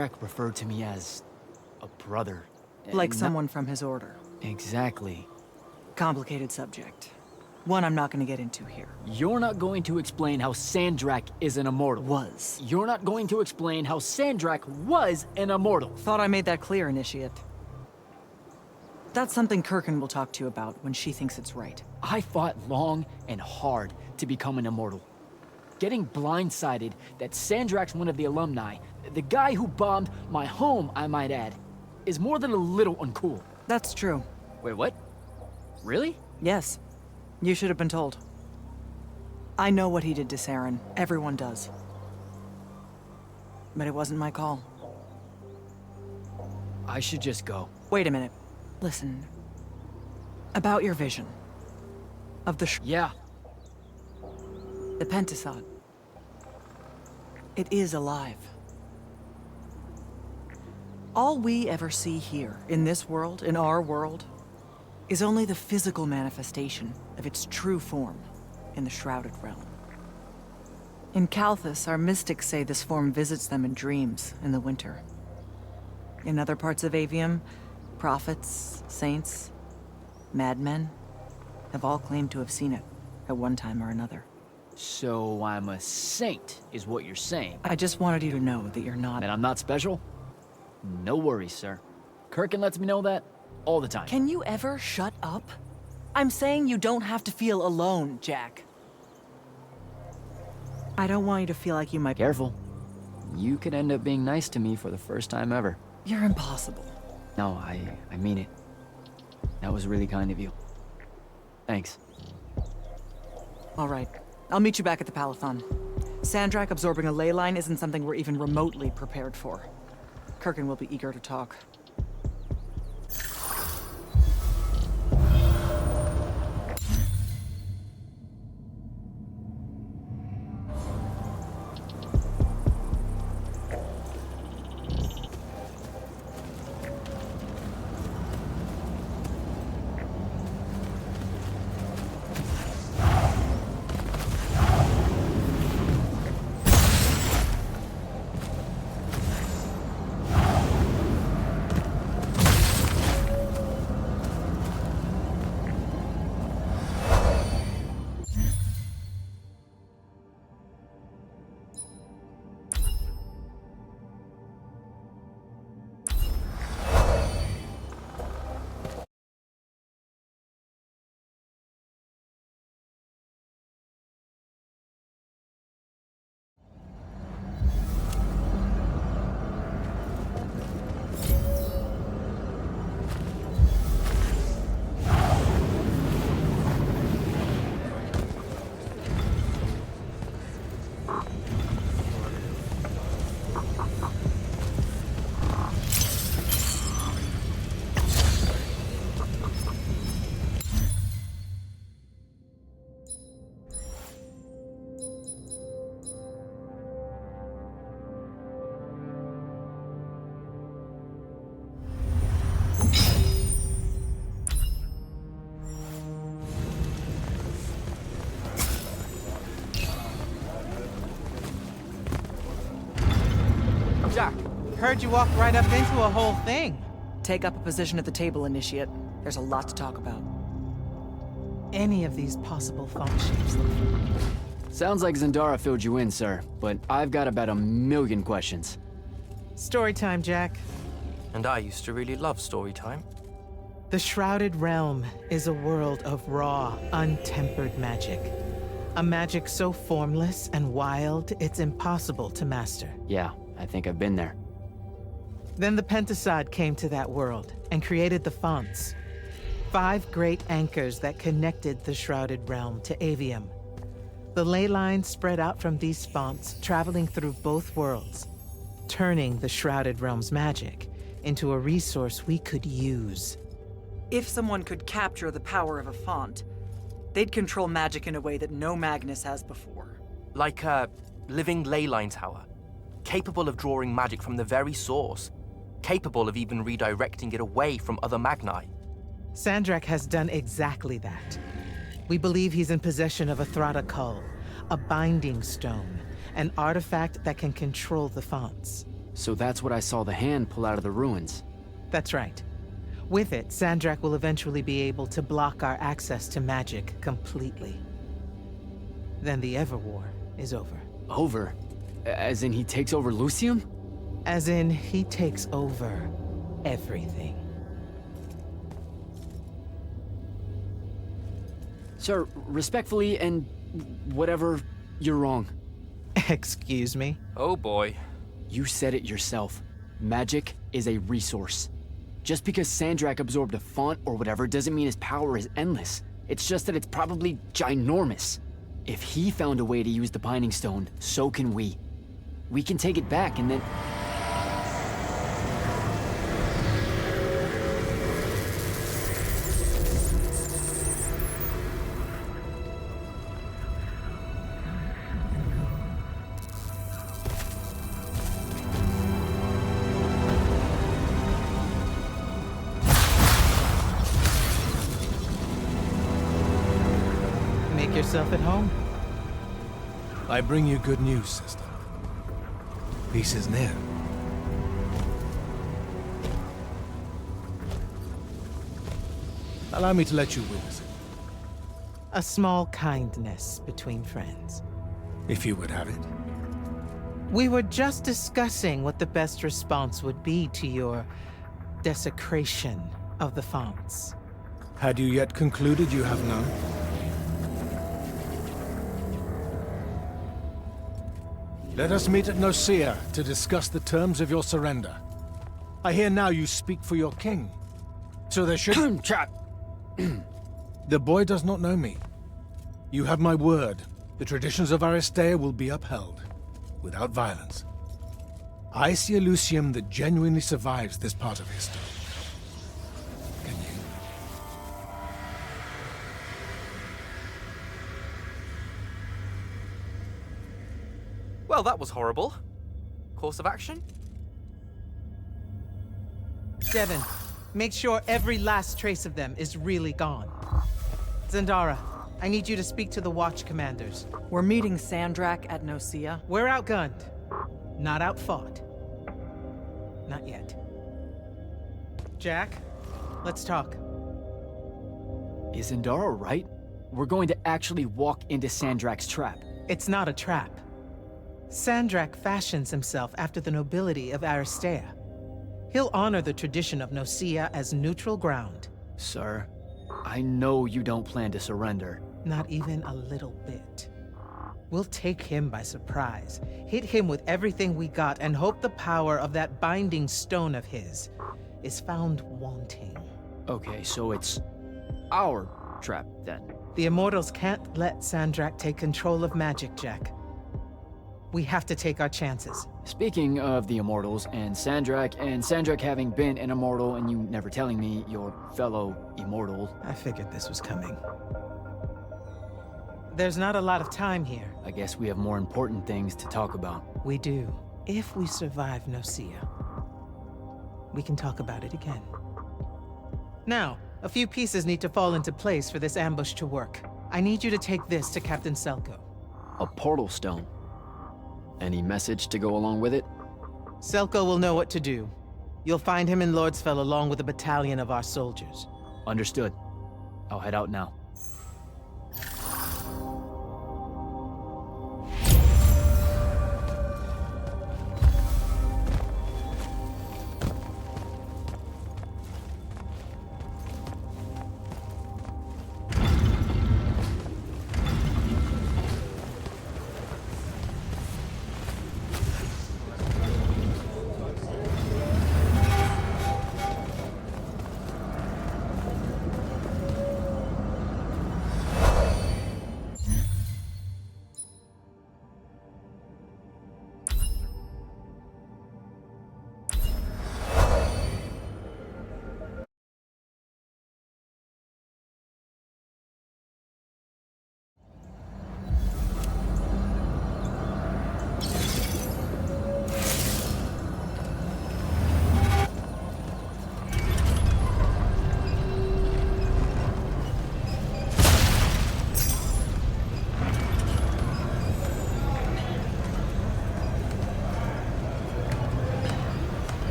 referred to me as a brother. Like No- someone from his order. Exactly. Complicated subject. One I'm not gonna get into here. You're not going to explain how Sandrak is an immortal. Was. You're not going to explain how Sandrak was an immortal. Thought I made that clear, Initiate. That's something Kirkin will talk to you about when she thinks it's right. I fought long and hard to become an immortal. Getting blindsided that Sandrak's one of the alumni, the guy who bombed my home, I might add, is more than a little uncool. That's true. Wait, what? Really? Yes. You should have been told. I know what he did to Saren. Everyone does. But it wasn't my call. I should just go. Wait a minute. Listen. About your vision. Of the Yeah, the Pentasod. It is alive. All we ever see here, in this world, in our world, is only the physical manifestation of its true form in the Shrouded Realm. In Kalthus, our mystics say this form visits them in dreams in the winter. In other parts of Aveum, prophets, saints, madmen have all claimed to have seen it at one time or another. so I'm a saint, is what you're saying. I just wanted you to know that you're not. And I'm not special? No worries, sir. Kirkin lets me know that all the time. Can you ever shut up? I'm saying you don't have to feel alone, Jack. I don't want you to feel like you might... Careful. You could end up being nice to me for the first time ever. You're impossible. No, I mean it. That was really kind of you. Thanks. All right. I'll meet you back at the Palathon. Sandrak absorbing a ley line isn't something we're even remotely prepared for. Kirkin will be eager to talk. Jack, heard you walked right up into a whole thing. Take up a position at the table, Initiate. There's a lot to talk about. Any of these possible font shapes look familiar. Sounds like Zendara filled you in, sir, but I've got about 1,000,000 questions. Story time, Jack. And I used to really love story time. The Shrouded Realm is a world of raw, untempered magic. A magic so formless and wild, it's impossible to master. Yeah, I think I've been there. Then the Pentasod came to that world and created the fonts. 5 great anchors that connected the Shrouded Realm to Aveum. The ley lines spread out from these fonts, traveling through both worlds, turning the Shrouded Realm's magic into a resource we could use. If someone could capture the power of a font, they'd control magic in a way that no Magnus has before. Like a living ley line tower, capable of drawing magic from the very source, capable of even redirecting it away from other Magni. Sandrak has done exactly that. We believe he's in possession of a Thrata Cull, a binding stone, an artifact that can control the fonts. So that's what I saw the hand pull out of the ruins. That's right. With it, Sandrak will eventually be able to block our access to magic completely. Then the Everwar is over. Over? As in he takes over Lucium? As in, he takes over everything. Sir, respectfully and whatever, you're wrong. Excuse me? Oh boy. You said it yourself. Magic is a resource. Just because Sandrak absorbed a font or whatever doesn't mean his power is endless. It's just that it's probably ginormous. If he found a way to use the Binding Stone, so can we. We can take it back and then... Make yourself at home. I bring you good news, sister. Peace is near. Allow me to let you witness it, A small kindness between friends. if you would have it. We were just discussing what the best response would be to your desecration of the fonts. Had you yet concluded you have none? Let us meet at Nicaea to discuss the terms of your surrender. I hear now you speak for your king. So there should... Trap! The boy does not know me. You have my word. The traditions of Aristea will be upheld, without violence. I see a Lucium that genuinely survives this part of history. Can you? Well, that was horrible. Course of action? Devin, make sure every last trace of them is really gone. Zendara, I need you to speak to the Watch Commanders. We're meeting Sandrak at Nicaea. We're outgunned, not outfought. Not yet. Jack, let's talk. Is Zendara right? We're going to actually walk into Sandrak's trap. It's not a trap. Sandrak fashions himself after the nobility of Aristea. He'll honor the tradition of Nicaea as neutral ground. Sir, I know you don't plan to surrender. Not even a little bit. We'll take him by surprise, hit him with everything we got, and hope the power of that binding stone of his is found wanting. Okay, so it's our trap then. The Immortals can't let Sandrak take control of magic, Jack. We have to take our chances. Speaking of the Immortals and Sandrak having been an Immortal and you never telling me your fellow Immortal, I figured this was coming. There's not a lot of time here. I guess we have more important things to talk about. We do. If we survive Nicaea, we can talk about it again. Now, a few pieces need to fall into place for this ambush to work. I need you to take this to Captain Selko. A portal stone. Any message to go along with it? Selko will know what to do. You'll find him in Lordsfell along with a battalion of our soldiers. Understood. I'll head out now.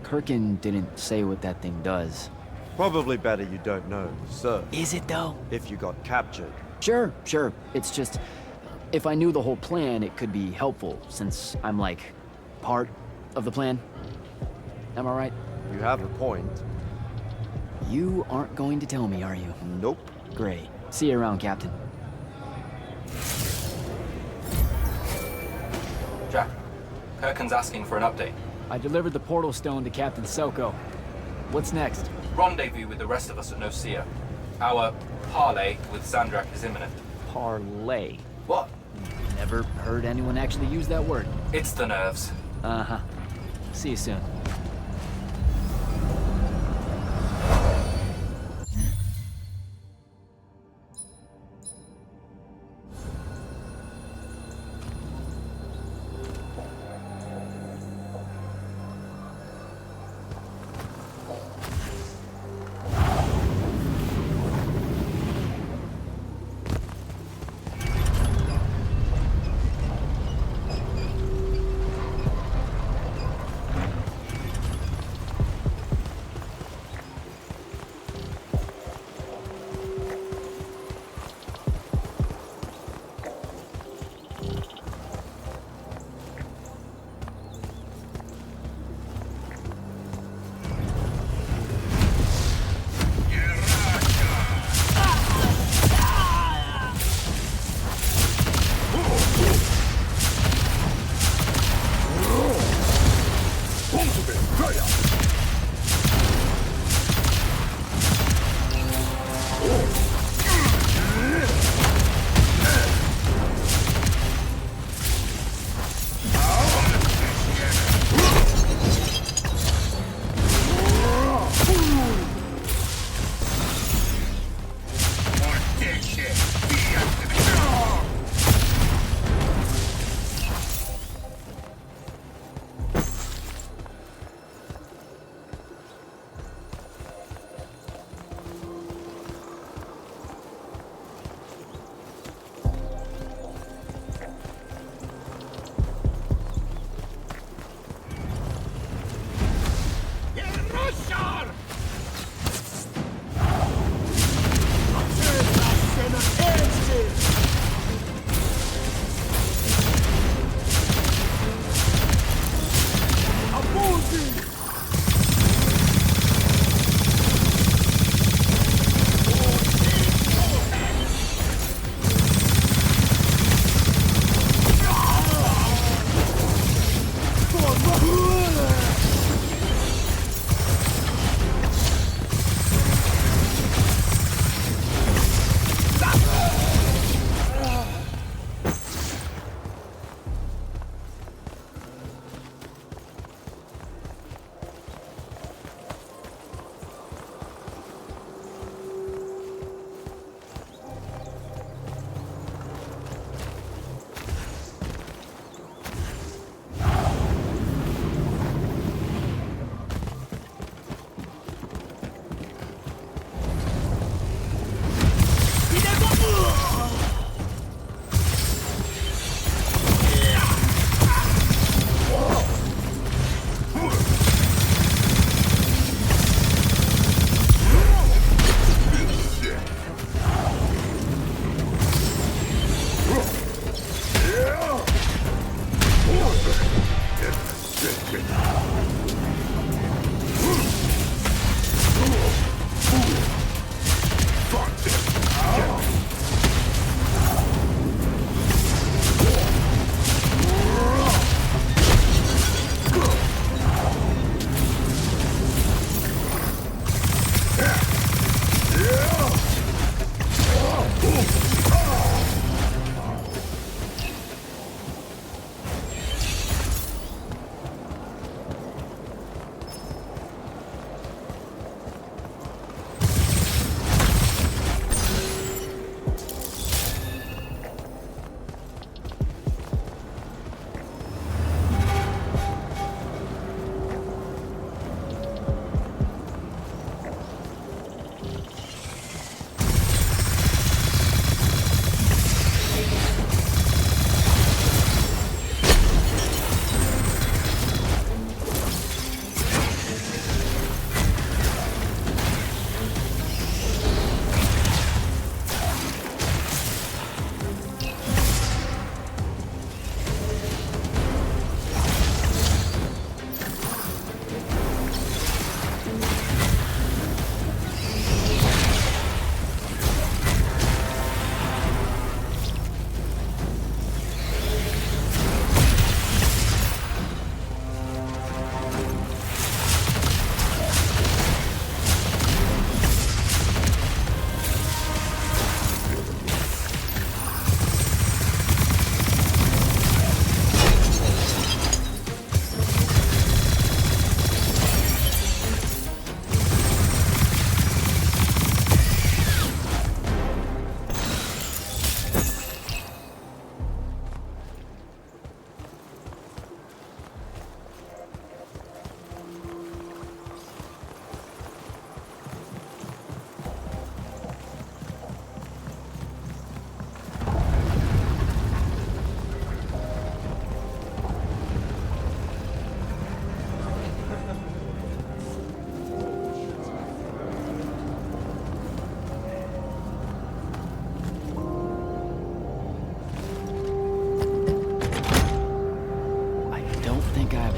Kirkin didn't say what that thing does. Probably better you don't know, sir. Is it though? If you got captured. Sure, sure. It's just, if I knew the whole plan, it could be helpful, since I'm like, part of the plan. Am I right? You have a point. You aren't going to tell me, are you? Nope. Great. See you around, Captain. Jack, Kirkin's asking for an update. I delivered the portal stone to Captain Selko. What's next? Rendezvous with the rest of us at Nocia. Our parley with Sandrak is imminent. Parlay. What? Never heard anyone actually use that word. It's the nerves. Uh-huh. See you soon.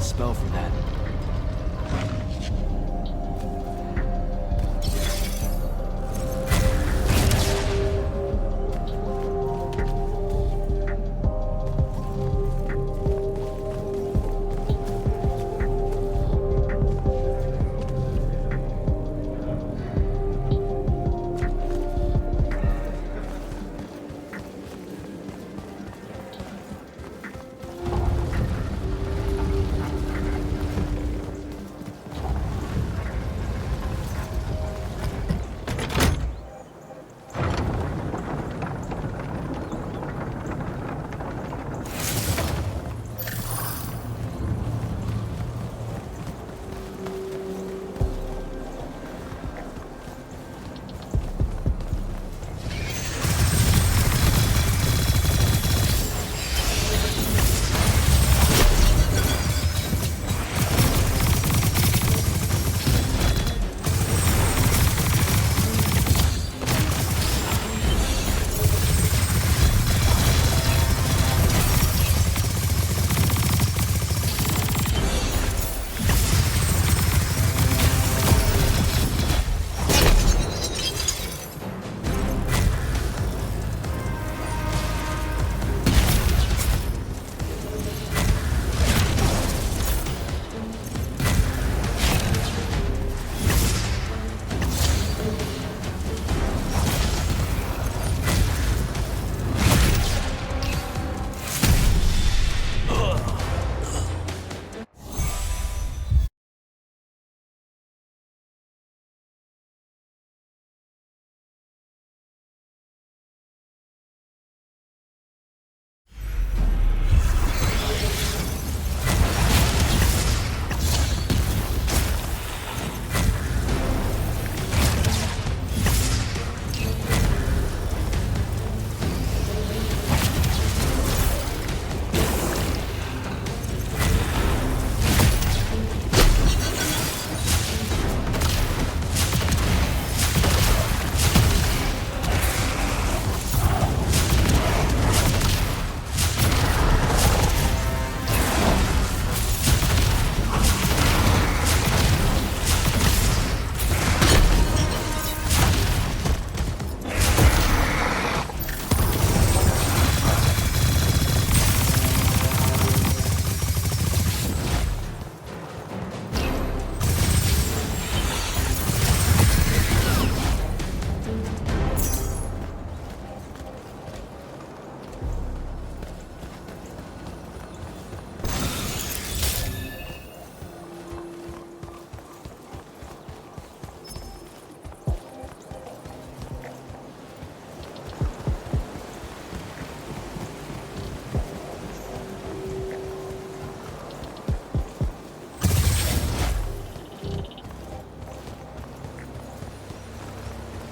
a spell for that.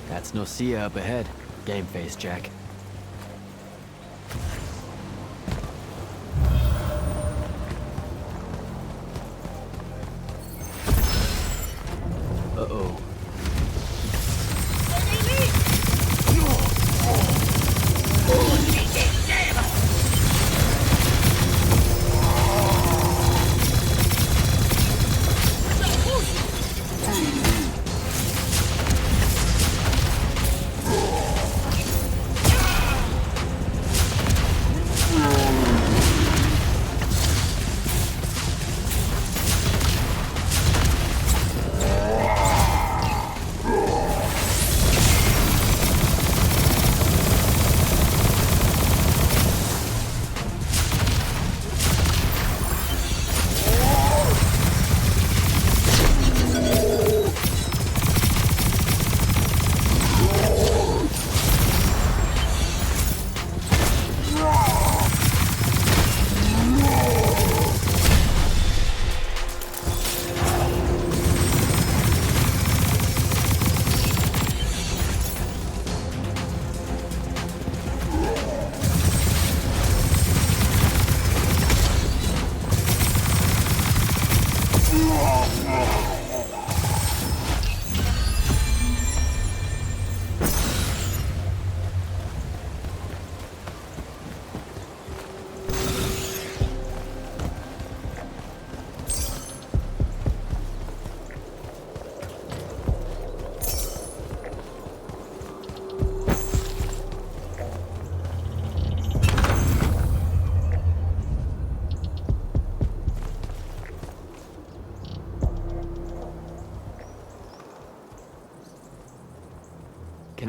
That's Nocia up ahead. Game face, Jack. Uh-oh.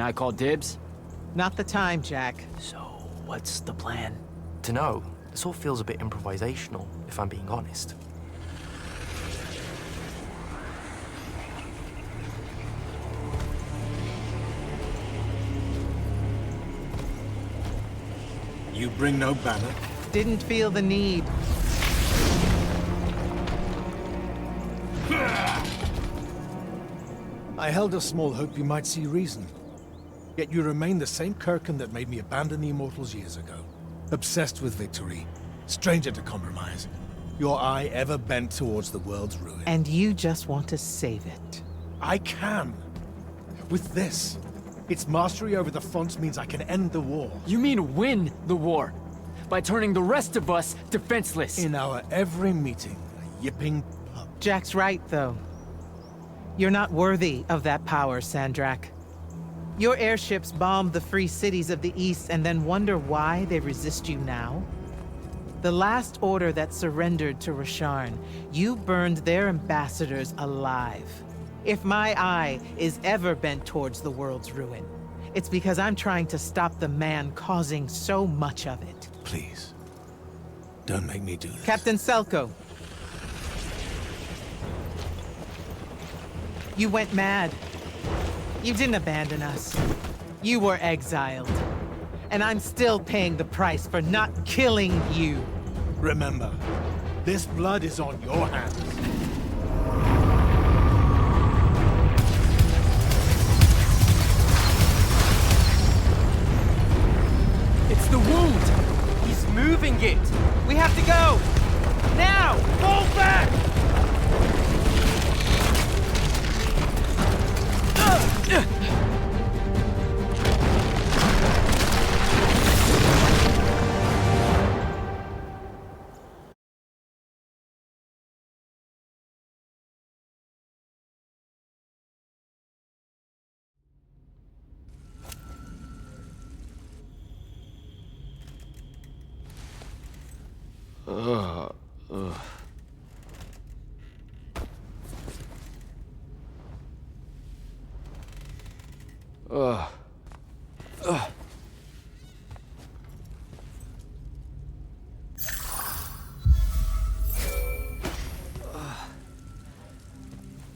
Can I call dibs? Not the time, Jack. So, what's the plan? Dunno, this all feels a bit improvisational, if I'm being honest. You bring no banner? Didn't feel the need. I held a small hope you might see reason. Yet you remain the same Kirkin that made me abandon the Immortals years ago. Obsessed with victory, stranger to compromise. Your eye ever bent towards the world's ruin. And you just want to save it. I can. With this. Its mastery over the fonts means I can end the war. You mean win the war? By turning the rest of us defenseless? In our every meeting, a yipping pup. Jack's right, though. You're not worthy of that power, Sandrak. Your airships bombed the free cities of the East and then wonder why they resist you now? The last order that surrendered to Rasharn, you burned their ambassadors alive. If my eye is ever bent towards the world's ruin, it's because I'm trying to stop the man causing so much of it. Please. Don't make me do this. Captain Selko. You went mad. You didn't abandon us. You were exiled. And I'm still paying the price for not killing you. Remember, this blood is on your hands. It's the wound! He's moving it! We have to go! Now! Fall back!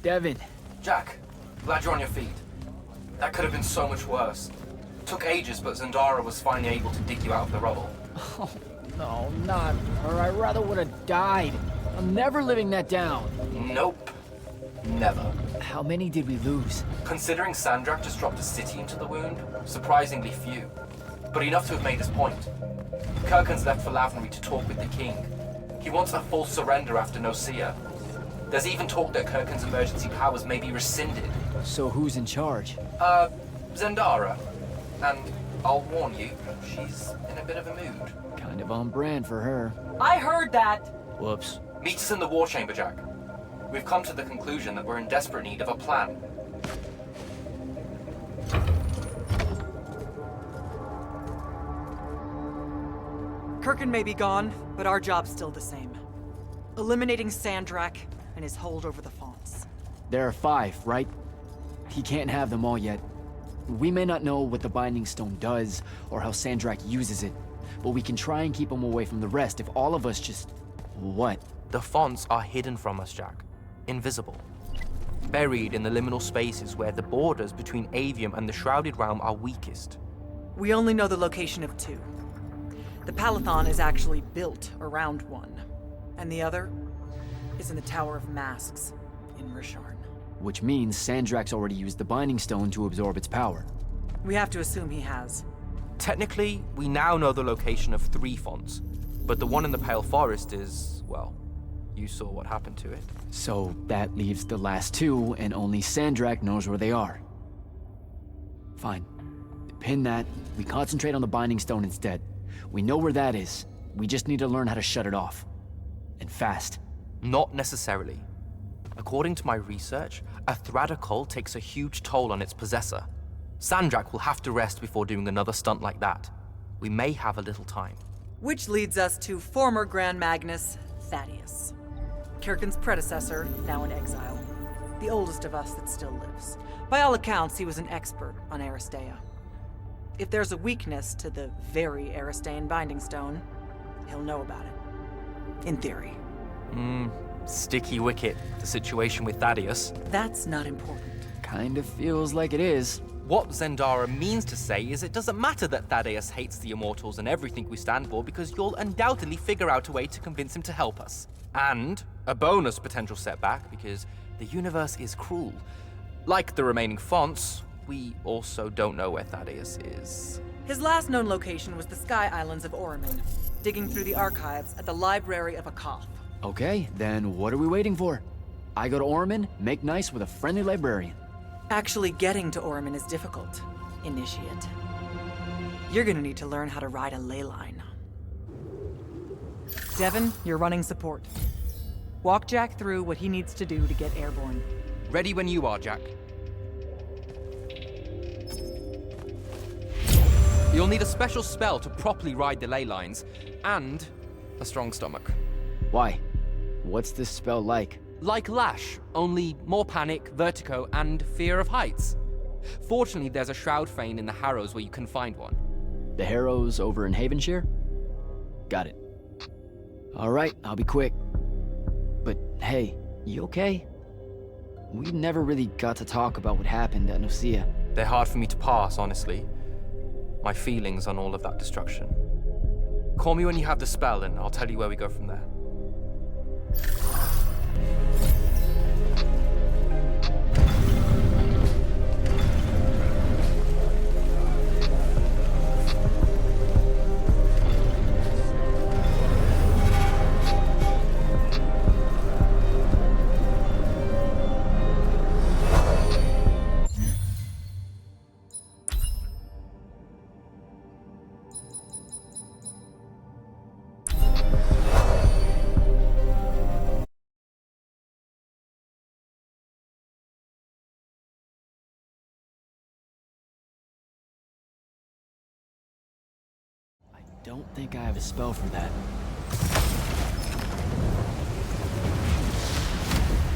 Devin. Jack, glad you're on your feet. That could have been so much worse. Took ages, but Zendara was finally able to dig you out of the rubble. Oh, no, not her. I rather would have died. I'm never living that down. Nope. Never. How many did we lose? Considering Sandrak just dropped a city into the wound, surprisingly few. But enough to have made his point. Kirkin's left for Lavnery to talk with the king. He wants a full surrender after Nocia. There's even talk that Kirkin's emergency powers may be rescinded. So who's in charge? Zendara. And I'll warn you, she's in a bit of a mood. Kind of on brand for her. I heard that! Whoops. Meet us in the war chamber, Jack. We've come to the conclusion that we're in desperate need of a plan. Kirkin may be gone, but our job's still the same. Eliminating Sandrak and his hold over the fonts. There are 5, right? He can't have them all yet. We may not know what the Binding Stone does, or how Sandrak uses it, but we can try and keep him away from the rest if all of us just... What? The fonts are hidden from us, Jack. Invisible. Buried in the liminal spaces where the borders between Aveum and the Shrouded Realm are weakest. We only know the location of 2. The Palathon is actually built around one, and the other is in the Tower of Masks in Rasharn. Which means Sandrak's already used the Binding Stone to absorb its power. We have to assume he has. Technically, we now know the location of 3 fonts, but the one in the Pale Forest is, well, you saw what happened to it. So that leaves the last 2, and only Sandrak knows where they are. Fine. Pin that. We concentrate on the Binding Stone instead. We know where that is. We just need to learn how to shut it off. And fast. Not necessarily. According to my research, a Thradakul takes a huge toll on its possessor. Sandrak will have to rest before doing another stunt like that. We may have a little time. Which leads us to former Grand Magnus, Thaddeus. Kirkin's predecessor, now in exile. the oldest of us that still lives. By all accounts, he was an expert on Aristea. If there's a weakness to the very Aristean Binding Stone, he'll know about it. In theory. Sticky wicket, the situation with Thaddeus. That's not important. Kind of feels like it is. What Zendara means to say is it doesn't matter that Thaddeus hates the Immortals and everything we stand for, because you'll undoubtedly figure out a way to convince him to help us. And a bonus potential setback, because the universe is cruel. Like the remaining fonts, we also don't know where Thaddeus is. His last known location was the Sky Islands of Orimin, digging through the archives at the Library of Akoth. Okay, then what are we waiting for? I go to Orman, make nice with a friendly librarian. Actually getting to Orimin is difficult, Initiate. You're gonna need to learn how to ride a ley line. Devin, you're running support. Walk Jack through what he needs to do to get airborne. Ready when you are, Jack. You'll need a special spell to properly ride the ley lines, and a strong stomach. Why? What's this spell like? Like Lash, only more panic, vertigo, and fear of heights. Fortunately, there's a Shroud Fane in the Harrows where you can find one. The Harrows over in Havenshire? Got it. All right, I'll be quick. But hey, you okay? We never really got to talk about what happened at Nicaea. They're hard for me to pass, honestly. My feelings on all of that destruction. Call me when you have the spell, and I'll tell you where we go from there. Don't think I have a spell for that.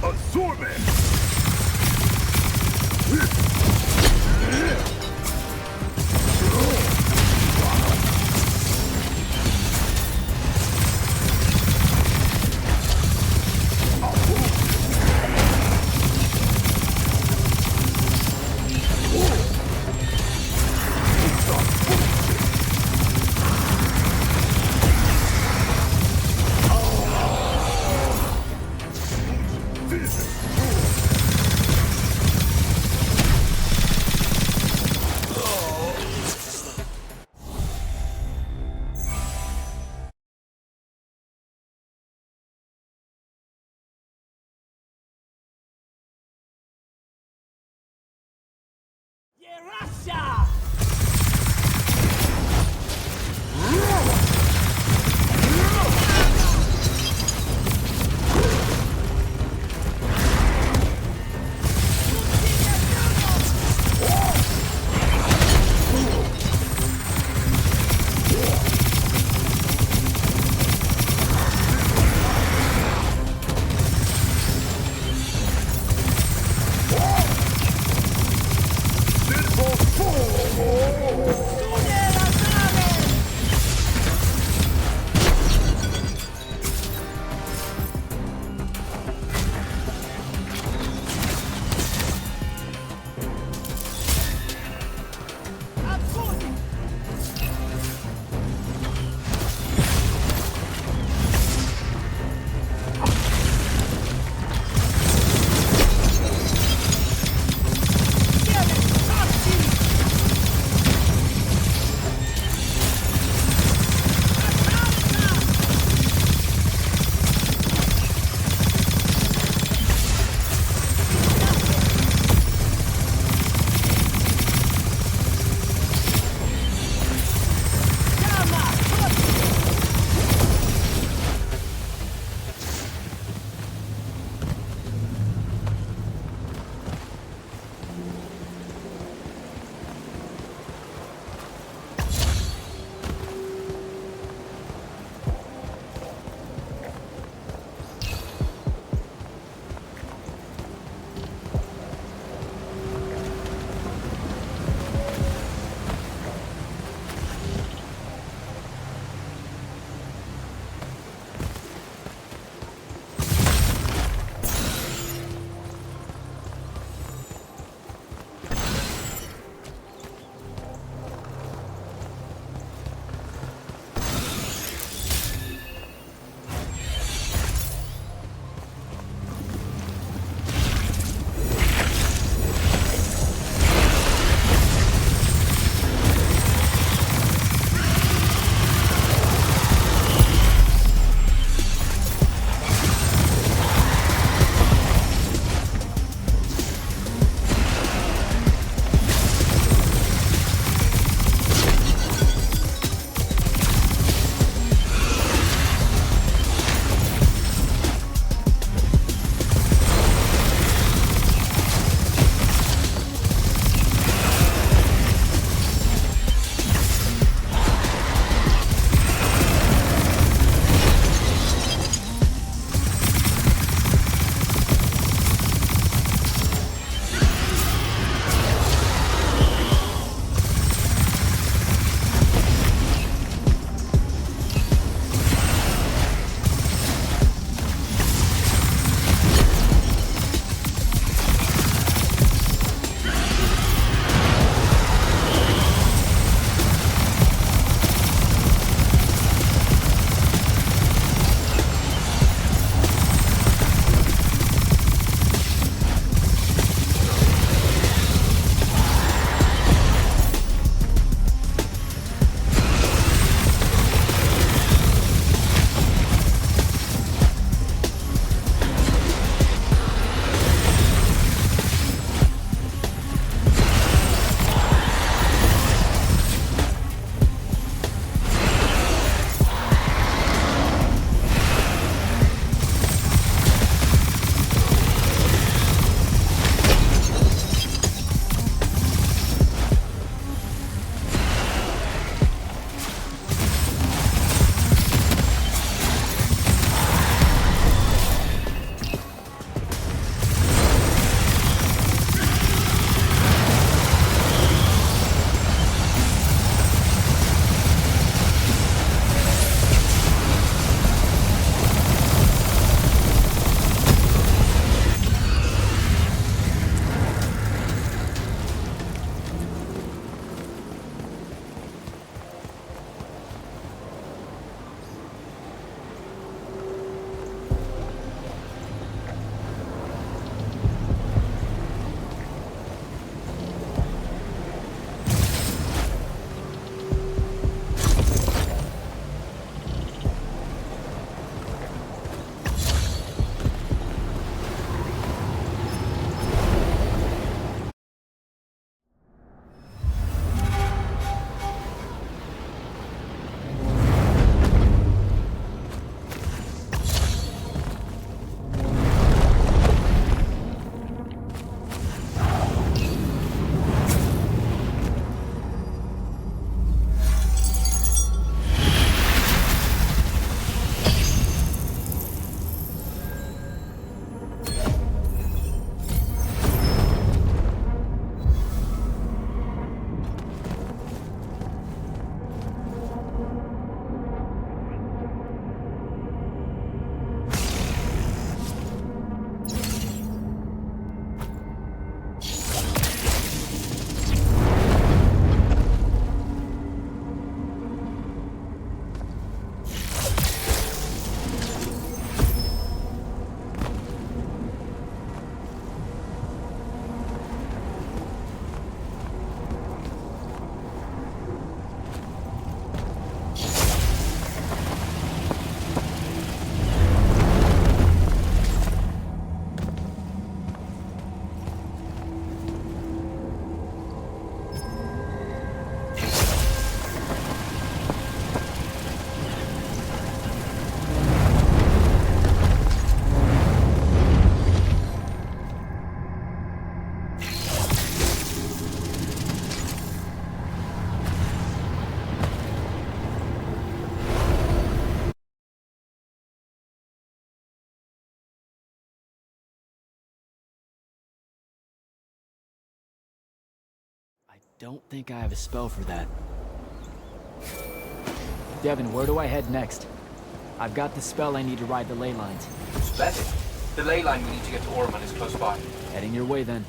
Assortment! Fool! don't think I have a spell for that. Devin, where do I head next? I've got the spell I need to ride the ley lines. Splendid. The ley line we need to get to Orman is close by. Heading your way then.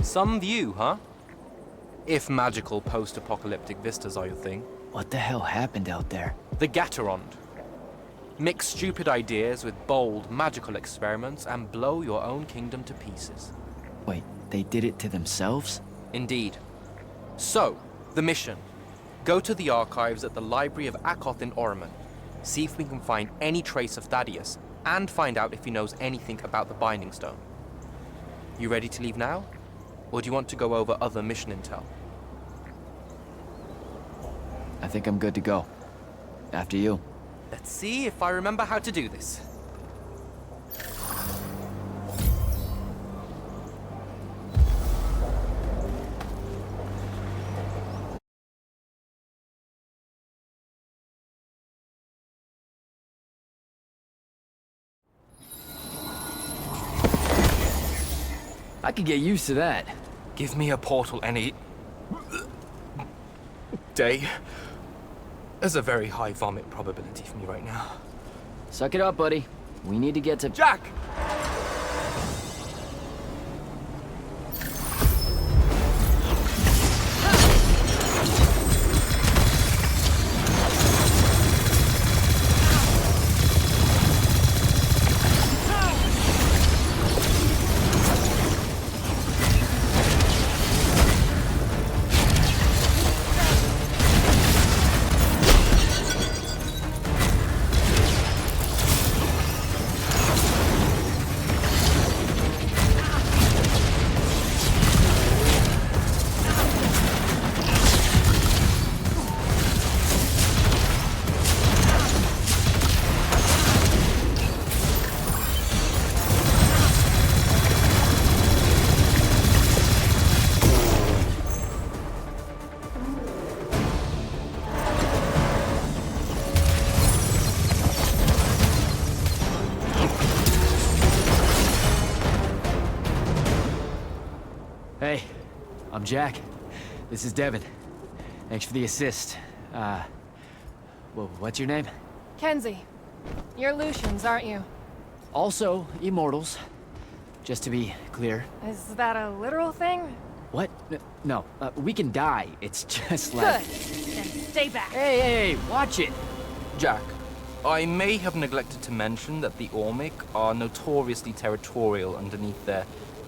Some view, huh? If magical post-apocalyptic vistas are your thing. What the hell happened out there? The Gatorond. Mix stupid ideas with bold, magical experiments and blow your own kingdom to pieces. Wait, they did it to themselves? Indeed. So, the mission. Go to the archives at the Library of Akoth in Orman. See if we can find any trace of Thaddeus, and find out if he knows anything about the Binding Stone. You ready to leave now? Or do you want to go over other mission intel? I think I'm good to go. After you. Let's see if I remember how to do this. I could get used to that. Give me a portal any day. There's a very high vomit probability for me right now. Suck it up, buddy. We need to get to... Jack! Hey, I'm Jack. This is Devin. Thanks for the assist. Well, what's your name? Kenzie. You're Lucians, aren't you? Also, Immortals. Just to be clear. Is that a literal thing? What? No, we can die. It's just like... Good. Then stay back. Hey, watch it! Jack, I may have neglected to mention that the Ormic are notoriously territorial underneath their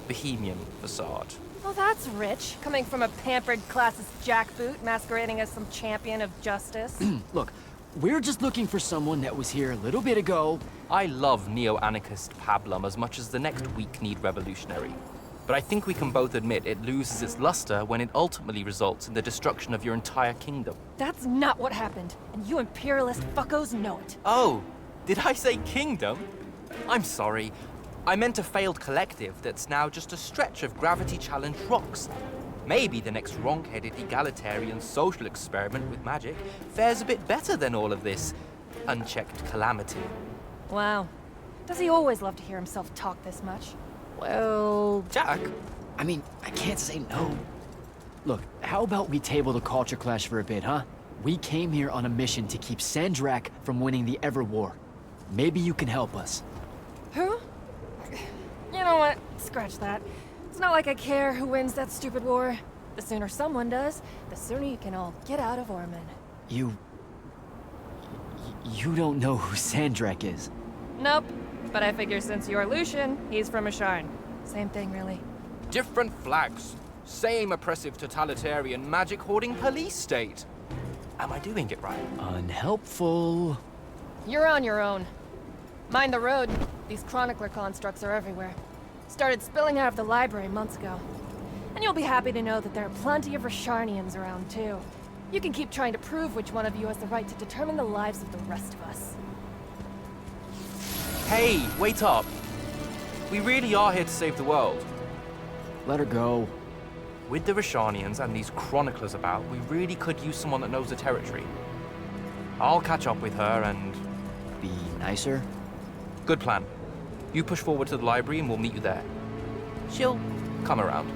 Bohemian facade. Well, that's rich, coming from a pampered classist jackboot masquerading as some champion of justice. Look, we're just looking for someone that was here a little bit ago. I love neo-anarchist pablum as much as the next weak-kneed revolutionary. But I think we can both admit it loses its luster when it ultimately results in the destruction of your entire kingdom. That's not what happened, and you imperialist fuckos know it. Oh, did I say kingdom? I'm sorry. I meant a failed collective that's now just a stretch of gravity-challenged rocks. Maybe the next wrong-headed egalitarian social experiment with magic fares a bit better than all of this unchecked calamity. Wow. Does he always love to hear himself talk this much? Well, Jack? I mean, I can't say no. Look, how about we table the culture clash for a bit, huh? We came here on a mission to keep Sandrak from winning the Ever War. Maybe you can help us. Who? You know what? Scratch that. It's not like I care who wins that stupid war. The sooner someone does, the sooner you can all get out of Orman. You don't know who Sandrak is. Nope. But I figure since you're Lucian, he's from Asharn. Same thing, really. Different flags. Same oppressive totalitarian magic hoarding police state. Am I doing it right? Unhelpful. You're on your own. Mind the road. These chronicler constructs are everywhere. Started spilling out of the library months ago. And you'll be happy to know that there are plenty of Rasharnians around, too. You can keep trying to prove which one of you has the right to determine the lives of the rest of us. Hey, wait up. We really are here to save the world. Let her go. With the Rashanians and these chroniclers about, we really could use someone that knows the territory. I'll catch up with her and... Be nicer. Good plan. You push forward to the library and we'll meet you there. She'll come around.